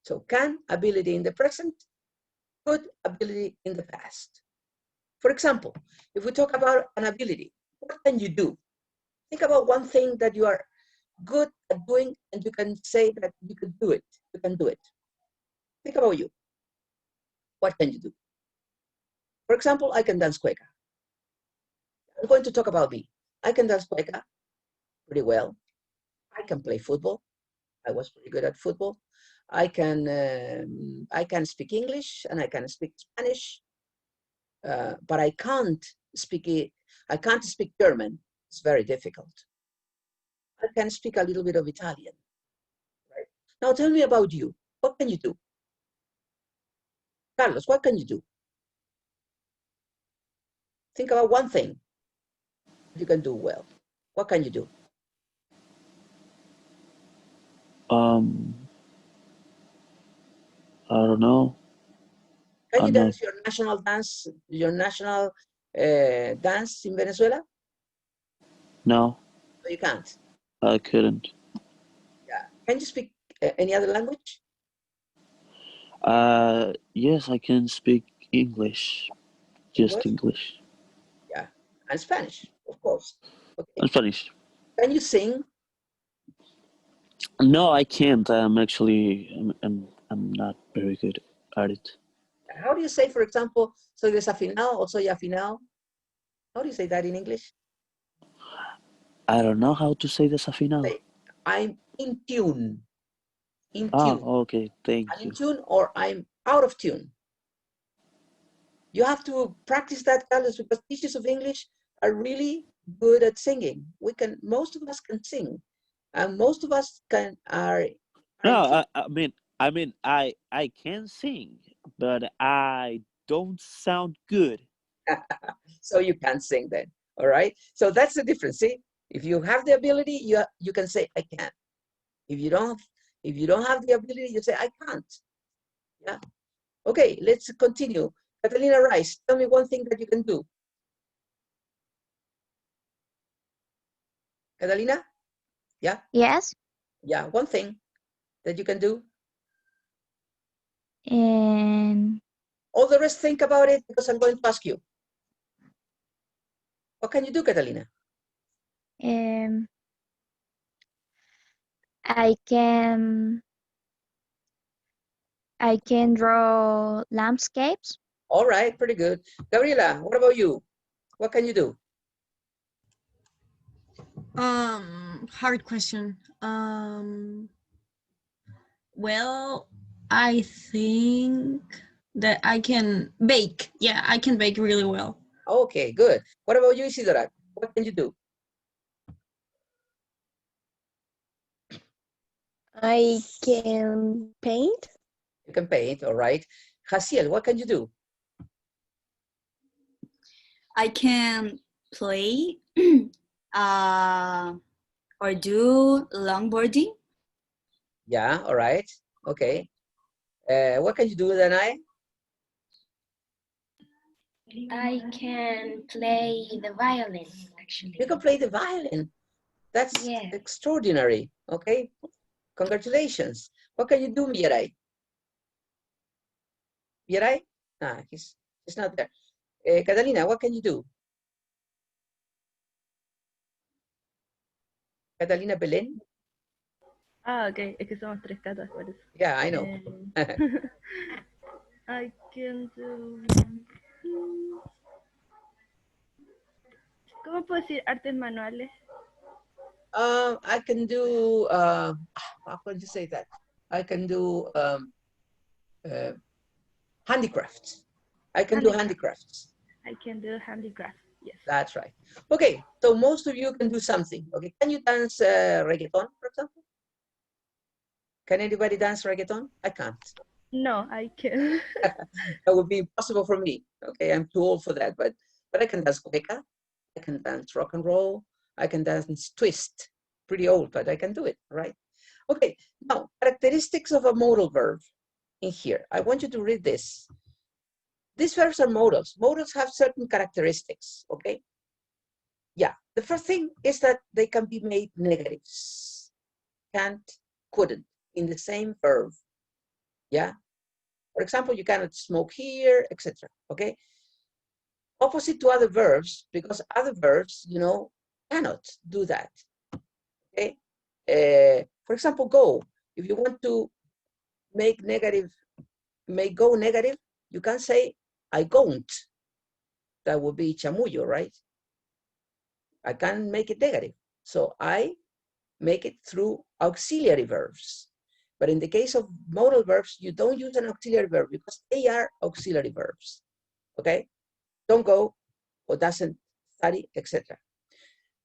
[SPEAKER 1] So can, ability in the present. Could, ability in the past. For example, if we talk about an ability, what can you do? Think about one thing that you are good at doing and you can say that you could do it. You can do it. Think about you. What can you do? For example, I can dance cueca. I'm going to talk about me. I can dance cueca pretty well. I can play football. I was pretty good at football. I can speak English and I can speak Spanish, but I can't speak it. I can't speak German. It's very difficult. I can speak a little bit of Italian. Right? Now tell me about you. What can you do? Carlos, what can you do? Think about one thing you can do well. What can you do?
[SPEAKER 10] Um, I don't know.
[SPEAKER 1] Can you
[SPEAKER 10] I'm not.
[SPEAKER 1] dance your national dance, dance in Venezuela?
[SPEAKER 10] No,
[SPEAKER 1] No, you can't.
[SPEAKER 10] I couldn't.
[SPEAKER 1] Yeah. Can you speak any other language?
[SPEAKER 10] Yes, I can speak English. Just
[SPEAKER 1] English?
[SPEAKER 10] English.
[SPEAKER 1] Yeah. And Spanish, of course. Okay.
[SPEAKER 10] And Spanish.
[SPEAKER 1] Can you sing?
[SPEAKER 10] No, I can't. I'm actually. I'm not very good at it.
[SPEAKER 1] How do you say, for example, soy desafinado or soy afinado? How do you say that in English?
[SPEAKER 10] I don't know how to say desafinado.
[SPEAKER 1] Say, I'm in tune. In
[SPEAKER 10] Ah,
[SPEAKER 1] tune.
[SPEAKER 10] okay. Thank
[SPEAKER 1] I'm in
[SPEAKER 10] you.
[SPEAKER 1] tune or I'm out of tune. You have to practice that, Carlos, because teachers of English are really good at singing. Most of us can sing, and most of us are
[SPEAKER 10] No,
[SPEAKER 1] in tune.
[SPEAKER 10] I can sing, but I don't sound good.
[SPEAKER 1] So you can't sing then, all right? So that's the difference. See, if you have the ability, you can say I can. If you don't have the ability, you say I can't. Yeah. Okay, let's continue. Catalina Rice, tell me one thing that you can do. Catalina? Yeah?
[SPEAKER 6] Yes.
[SPEAKER 1] Yeah, one thing that you can do.
[SPEAKER 6] And
[SPEAKER 1] All the rest, think about it because I'm going to ask you. What can you do, Catalina?
[SPEAKER 6] um, I can draw landscapes.
[SPEAKER 1] All right, pretty good. Gabriela, what about you? What can you do?
[SPEAKER 9] Hard question. Well, I think that I can bake. Yeah, I can bake really well.
[SPEAKER 1] Okay, good. What about you, Isidora? What can you do?
[SPEAKER 13] I can paint.
[SPEAKER 1] You can paint, all right. Jaciel, what can you do?
[SPEAKER 2] I can play or do longboarding.
[SPEAKER 1] Yeah, all right. Okay. What can you do, Danai?
[SPEAKER 3] I can play the violin, actually.
[SPEAKER 1] You can play the violin. That's
[SPEAKER 3] Yeah.
[SPEAKER 1] extraordinary. Okay. Congratulations. What can you do, Mirai? Mirai? Ah, he's not there. Catalina, what can you do? Catalina Belén?
[SPEAKER 11] Ah, ok, es que somos tres catas, por eso.
[SPEAKER 1] Yeah, I know.
[SPEAKER 11] I can do... ¿Cómo puedo decir artes manuales?
[SPEAKER 1] I can do, how could you say that? I can do handicrafts. I can do handicrafts.
[SPEAKER 11] I can do handicrafts. Yes.
[SPEAKER 1] That's right. Okay, so most of you can do something. Okay, can you dance reggaeton, for example? Can anybody dance reggaeton? I can't.
[SPEAKER 11] No, I can.
[SPEAKER 1] That would be impossible for me. Okay, I'm too old for that, but I can dance cueca, I can dance rock and roll, I can dance twist. Pretty old, but I can do it, right? Okay, now characteristics of a modal verb in here. I want you to read this. These verbs are modals. Modals have certain characteristics, okay? Yeah, the first thing is that they can be made negatives. Can't, couldn't, in the same verb. Yeah? For example, you cannot smoke here, etc. Okay? Opposite to other verbs, because other verbs, you know, cannot do that. Okay? For example, go. If you want to make go negative, you can say, I don't. That would be chamullo, right? I can't make it negative. So I make it through auxiliary verbs. But in the case of modal verbs, you don't use an auxiliary verb because they are auxiliary verbs. Okay? Don't go or doesn't study, etc.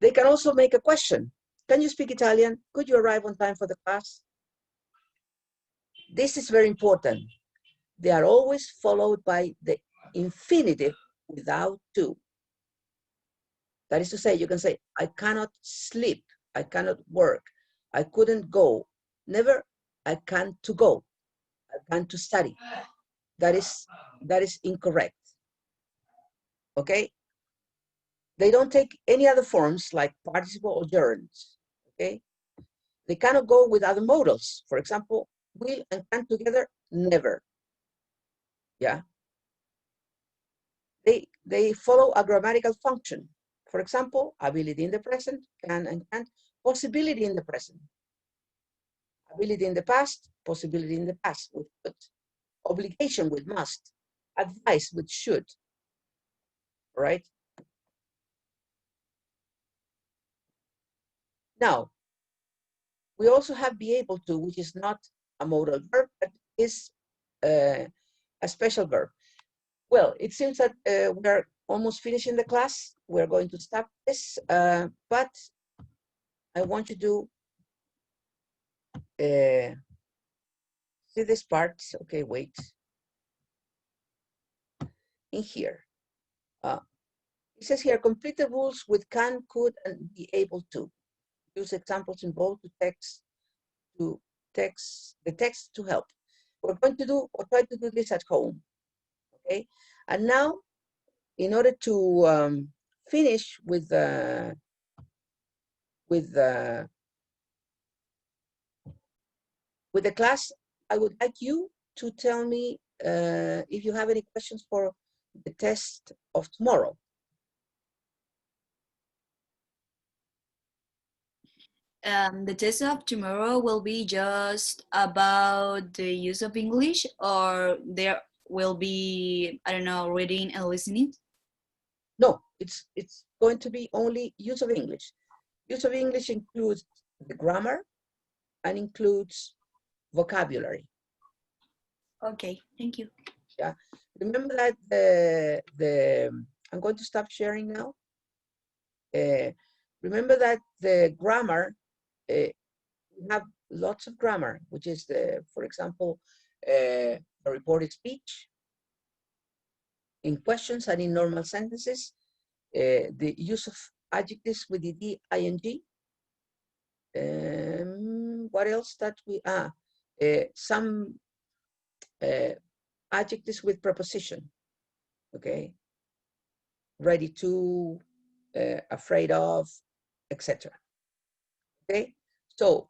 [SPEAKER 1] They can also make a question. Can you speak Italian? Could you arrive on time for the class? This is very important. They are always followed by the infinitive without to. That is to say, you can say, I cannot sleep, I cannot work, I couldn't go. Never, I can't to go, I can't to study. That is incorrect. Okay? They don't take any other forms like participle or gerunds. Okay? They cannot go with other modals. For example, will and can together, never. Yeah? They follow a grammatical function. For example, ability in the present, can and can't, possibility in the present. Ability in the past, possibility in the past with could. Obligation with must. Advice with should. Right? Now, we also have be able to, which is not a modal verb, but is a special verb. Well, it seems that we are almost finishing the class. We're going to stop this, but I want you to see this part. Okay, wait. In here. It says here, complete the rules with can, could, and be able to. Use examples in bold to the text to help. We're going to do or try to do this at home. Okay, and now in order to finish with the class, I would like you to tell me if you have any questions for the test of tomorrow.
[SPEAKER 2] The test of tomorrow will be just about the use of English, or there will be, I don't know, reading and listening?
[SPEAKER 1] No, it's going to be only use of English. Use of English includes the grammar and includes vocabulary.
[SPEAKER 2] Okay, thank you.
[SPEAKER 1] Yeah, remember that I'm going to stop sharing now. Remember that the grammar, we have lots of grammar, which is for example, a reported speech, in questions and in normal sentences, the use of adjectives with the ing. What else that we some adjectives with preposition. Okay, ready to, afraid of, etc. Okay, so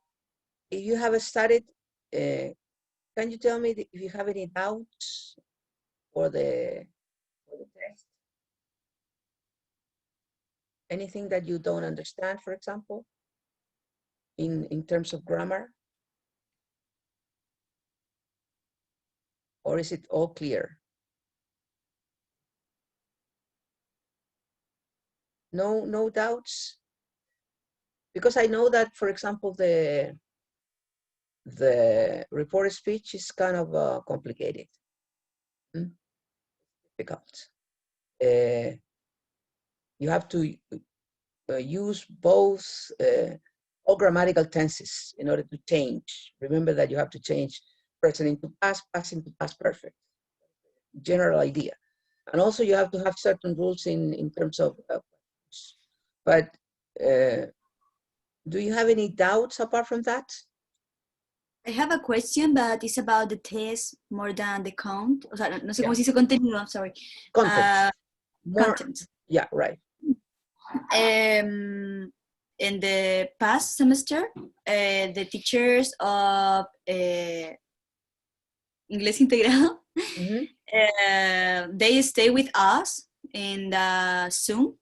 [SPEAKER 1] if you have studied, can you tell me if you have any doubts for the test? Anything that you don't understand, for example, in terms of grammar? Or is it all clear? No doubts? because I know that, for example, the reported speech is kind of complicated, difficult. You have to use both all grammatical tenses in order to change. Remember that you have to change present into past, past into past perfect. General idea. And also you have to have certain rules in terms of but do you have any doubts apart from that?
[SPEAKER 2] I have a question, but it's about the test more than the count. O sea, no sé cómo se dice contenido, I'm sorry.
[SPEAKER 1] Content.
[SPEAKER 2] Content.
[SPEAKER 1] Yeah, right.
[SPEAKER 2] In the past semester, the teachers of Inglés Integrado, they stay with us in the Zoom.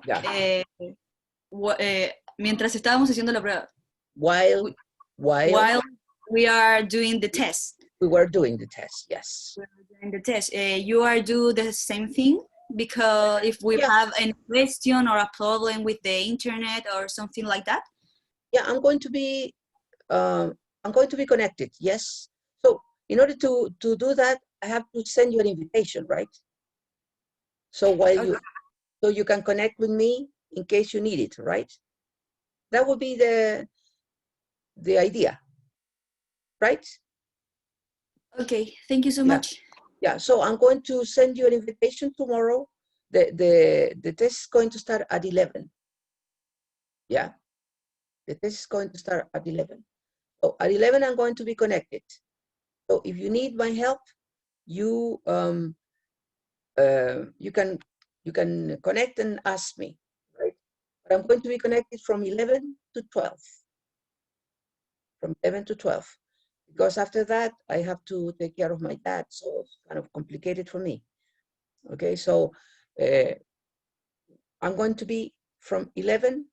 [SPEAKER 1] Yeah.
[SPEAKER 2] Mientras estábamos haciendo la prueba.
[SPEAKER 1] While
[SPEAKER 2] we are doing the test.
[SPEAKER 1] We were doing the test, yes.
[SPEAKER 2] We were doing the test. You are do the same thing, because if we have any question or a problem with the internet or something like that.
[SPEAKER 1] Yeah, I'm going to be connected. Yes. So in order to do that, I have to send you an invitation, right? So while you can connect with me in case you need it, right? That would be the idea, right?
[SPEAKER 2] Okay, thank you so much.
[SPEAKER 1] Yeah, so I'm going to send you an invitation tomorrow. The test is going to start at 11. Yeah, the test is going to start at 11. So at 11, I'm going to be connected. So if you need my help, you you can connect and ask me, right? But I'm going to be connected from 11 to 12. From 11 to 12. Because after that, I have to take care of my dad, so it's kind of complicated for me. Okay, so I'm going to be from 11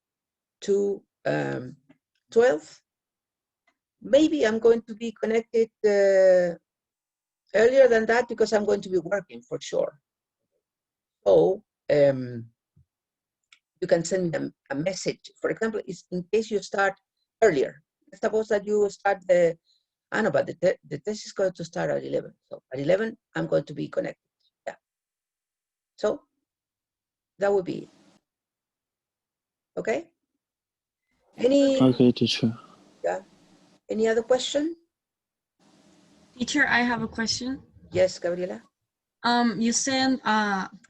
[SPEAKER 1] to 12. Maybe I'm going to be connected earlier than that because I'm going to be working for sure. So you can send me a message. For example, it's in case you start earlier. Suppose that you start but the test is going to start at 11. So at 11, I'm going to be connected. Yeah. So that would be it. Okay?
[SPEAKER 10] Okay, teacher.
[SPEAKER 1] Yeah. Any other question?
[SPEAKER 9] Teacher, I have a question.
[SPEAKER 1] Yes, Gabriela?
[SPEAKER 9] You sent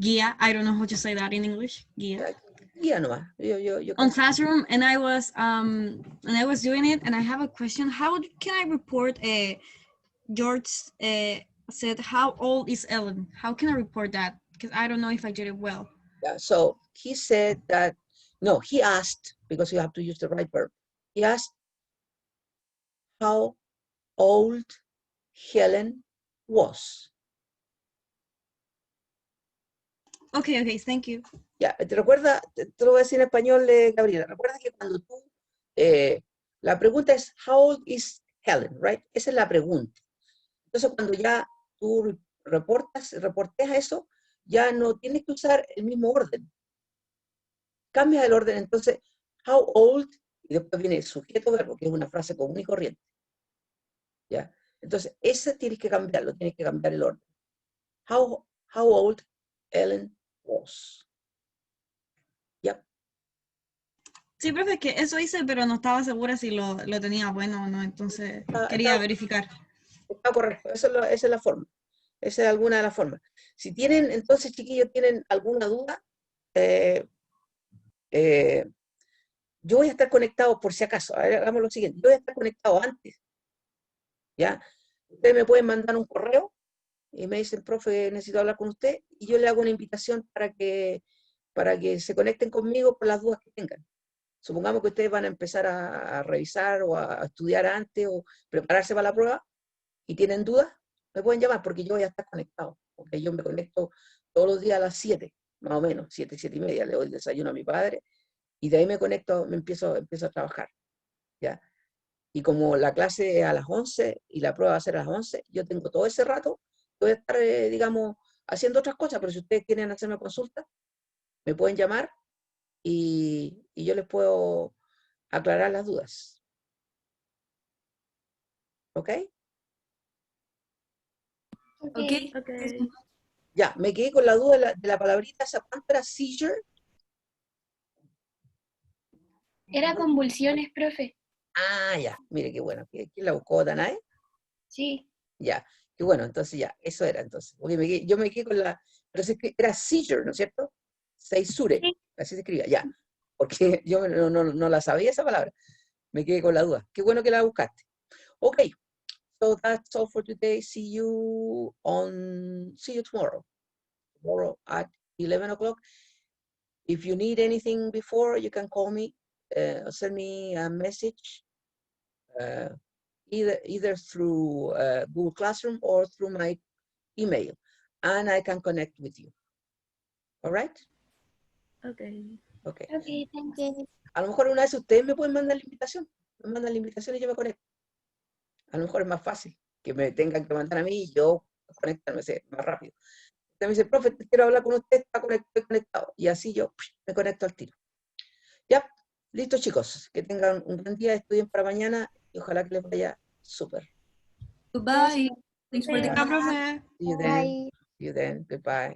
[SPEAKER 9] guía. I don't know how to say that in English. Guía.
[SPEAKER 1] Yeah, no. You
[SPEAKER 9] on Classroom, and I was doing it, and I have a question. How can I report George said, how old is Ellen? How can I report that? Because I don't know if I did it well.
[SPEAKER 1] Yeah, so he said that, no, he asked, because you have to use the right verb. He asked how old Helen was.
[SPEAKER 9] Okay, thank you.
[SPEAKER 1] Ya, te recuerda, te lo voy a decir en español, Gabriela. Recuerda que cuando tú, la pregunta es, how old is Helen, right? Esa es la pregunta. Entonces, cuando ya tú reporteas eso, ya no tienes que usar el mismo orden. Cambias el orden, entonces, how old, y después viene el sujeto verbo, que es una frase común y corriente. ¿Ya? Entonces, ese tienes que cambiarlo, tienes que cambiar el orden. How old Ellen was. Yep.
[SPEAKER 9] Sí, profe, que eso hice, pero no estaba segura si lo tenía bueno o no, entonces quería verificar.
[SPEAKER 1] Está correcto, esa es la forma. Esa es alguna de las formas. Si tienen, entonces, chiquillos, tienen alguna duda, yo voy a estar conectado por si acaso. A ver, hagamos lo siguiente. Yo voy a estar conectado antes. ¿Ya? Ustedes me pueden mandar un correo y me dicen, profe, necesito hablar con usted, y yo le hago una invitación para que se conecten conmigo por las dudas que tengan. Supongamos que ustedes van a empezar a revisar o a estudiar antes o prepararse para la prueba y tienen dudas, me pueden llamar porque yo voy a estar conectado. Porque yo me conecto todos los días a las 7, más o menos, 7 y media, le doy el desayuno a mi padre y de ahí me conecto, empiezo a trabajar. ¿Ya? Y como la clase es a las 11 y la prueba va a ser a las 11, yo tengo todo ese rato, voy a estar, digamos, haciendo otras cosas, pero si ustedes quieren hacerme consulta, me pueden llamar y yo les puedo aclarar las dudas. ¿Ok?
[SPEAKER 2] Okay.
[SPEAKER 11] Okay.
[SPEAKER 1] Ya, me quedé con la duda de la palabrita, ¿esa cuánto era seizure?
[SPEAKER 13] Era convulsiones, profe.
[SPEAKER 1] Ah, ya, mire qué bueno. ¿Quién la buscó, Danae?
[SPEAKER 13] Sí.
[SPEAKER 1] Ya, qué bueno, entonces ya, eso era entonces. Porque yo me quedé con la, pero era seizure, ¿no es cierto? Seizure,
[SPEAKER 13] Sí.
[SPEAKER 1] así se escribía, ya. Porque yo no la sabía esa palabra. Me quedé con la duda. Qué bueno que la buscaste. Ok, so that's all for today. See you tomorrow. Tomorrow at 11 o'clock. If you need anything before, you can call me, send me a message, either through Google Classroom or through my email, and I can connect with you. All right?
[SPEAKER 11] Okay.
[SPEAKER 1] Okay.
[SPEAKER 13] Okay, thank you.
[SPEAKER 1] A lo mejor una vez ustedes me pueden mandar la invitación. Me mandan la invitación y yo me conecto. A lo mejor es más fácil que me tengan que mandar a mí y yo conectarme más rápido. Usted me dice, profe, quiero hablar con usted, está conectado. Y así yo me conecto al tiro. Ya, listo chicos. Que tengan un buen día, estudien para mañana y ojalá que les vaya súper.
[SPEAKER 2] Goodbye. Thanks for the
[SPEAKER 9] Chao, profe.
[SPEAKER 1] See you then.
[SPEAKER 13] Bye.
[SPEAKER 1] See you then. Goodbye.